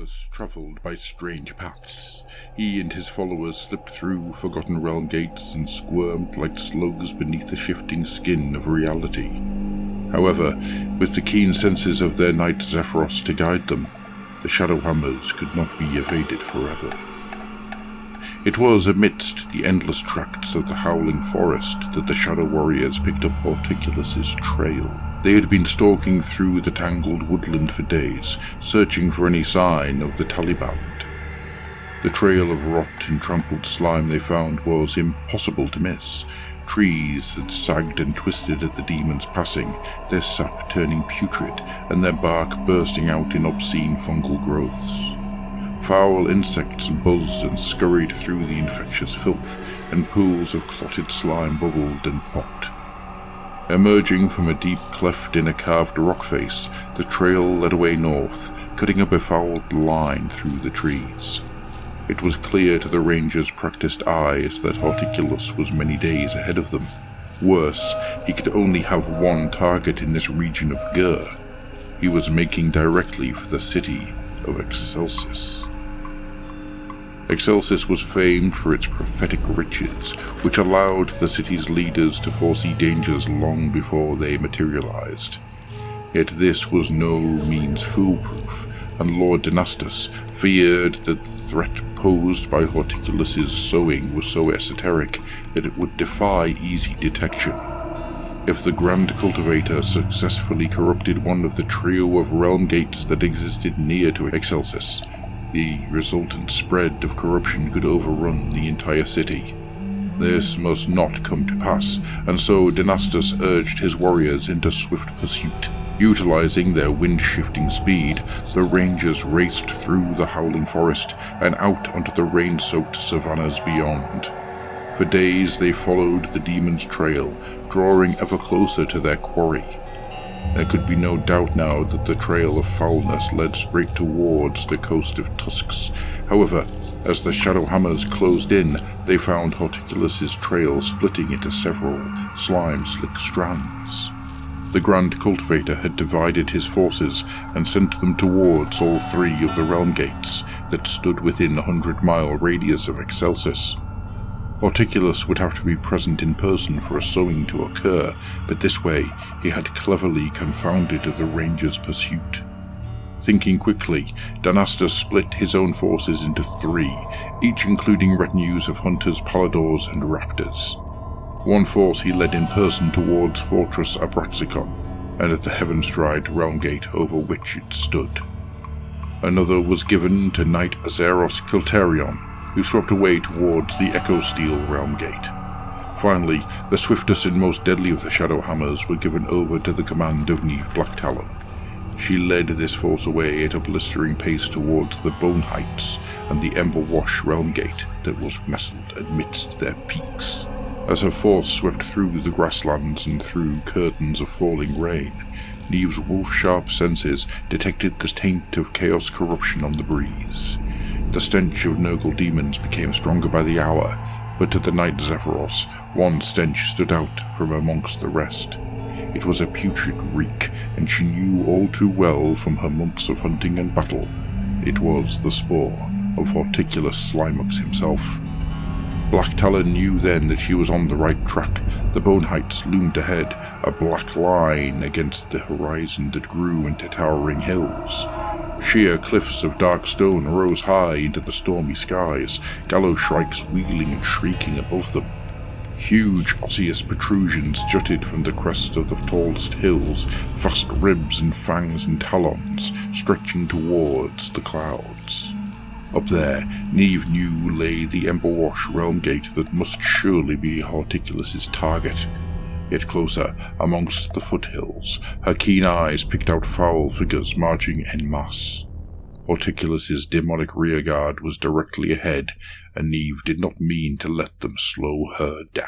Horticulus travelled by strange paths. He and his followers slipped through forgotten realm gates and squirmed like slugs beneath the shifting skin of reality. However, with the keen senses of their knight Zephyros to guide them, the Shadowhammers could not be evaded forever. It was amidst the endless tracts of the howling forest that the Shadow Warriors picked up Horticulus's trail. They had been stalking through the tangled woodland for days, searching for any sign of the Taliban. The trail of rot and trampled slime they found was impossible to miss. Trees had sagged and twisted at the demons passing, their sap turning putrid and their bark bursting out in obscene fungal growths. Foul insects buzzed and scurried through the infectious filth, and pools of clotted slime bubbled and popped. Emerging from a deep cleft in a carved rock face, the trail led away north, cutting a befouled line through the trees. It was clear to the ranger's practiced eyes that Horticulus was many days ahead of them. Worse, he could only have one target in this region of Gur. He was making directly for the city of Excelsis. Excelsis was famed for its prophetic riches, which allowed the city's leaders to foresee dangers long before they materialized. Yet this was no means foolproof, and Lord Dynastus feared that the threat posed by Horticulus's sowing was so esoteric that it would defy easy detection. If the Grand Cultivator successfully corrupted one of the trio of realm gates that existed near to Excelsis, the resultant spread of corruption could overrun the entire city. This must not come to pass, and so Dynastus urged his warriors into swift pursuit. Utilizing their wind-shifting speed, the rangers raced through the howling forest and out onto the rain-soaked savannas beyond. For days they followed the demon's trail, drawing ever closer to their quarry. There could be no doubt now that the trail of foulness led straight towards the coast of Tusks. However, as the Shadowhammers closed in, they found Horticulus's trail splitting into several slime-slick strands. The Grand Cultivator had divided his forces and sent them towards all three of the realm gates that stood within a 100-mile radius of Excelsis. Horticulus would have to be present in person for a sowing to occur, but this way he had cleverly confounded the ranger's pursuit. Thinking quickly, Dynastus split his own forces into three, each including retinues of hunters, paladors, and raptors. One force he led in person towards Fortress Abraxicon, and at the Heavenstride realm gate over which it stood. Another was given to Knight Azeros Kiltarion, who swept away towards the Echo Steel realm gate. Finally, the swiftest and most deadly of the Shadowhammers were given over to the command of Neve Blacktalon. She led this force away at a blistering pace towards the Bone Heights and the Emberwash realm gate that was nestled amidst their peaks. As her force swept through the grasslands and through curtains of falling rain, Neve's wolf-sharp senses detected the taint of chaos corruption on the breeze. The stench of Nurgle demons became stronger by the hour, but to the Knight Zephyros, one stench stood out from amongst the rest. It was a putrid reek, and she knew all too well from her months of hunting and battle. It was the spore of Horticulus Slimux himself. Blacktalon knew then that she was on the right track. The Bone Heights loomed ahead, a black line against the horizon that grew into towering hills. Sheer cliffs of dark stone rose high into the stormy skies, gallows shrikes wheeling and shrieking above them. Huge osseous protrusions jutted from the crest of the tallest hills, vast ribs and fangs and talons stretching towards the clouds. Up there, Neve knew lay the Emberwash realm gate that must surely be Horticulus's target. Yet closer, amongst the foothills, her keen eyes picked out foul figures marching en masse. Horticulus's demonic rearguard was directly ahead, and Neve did not mean to let them slow her down.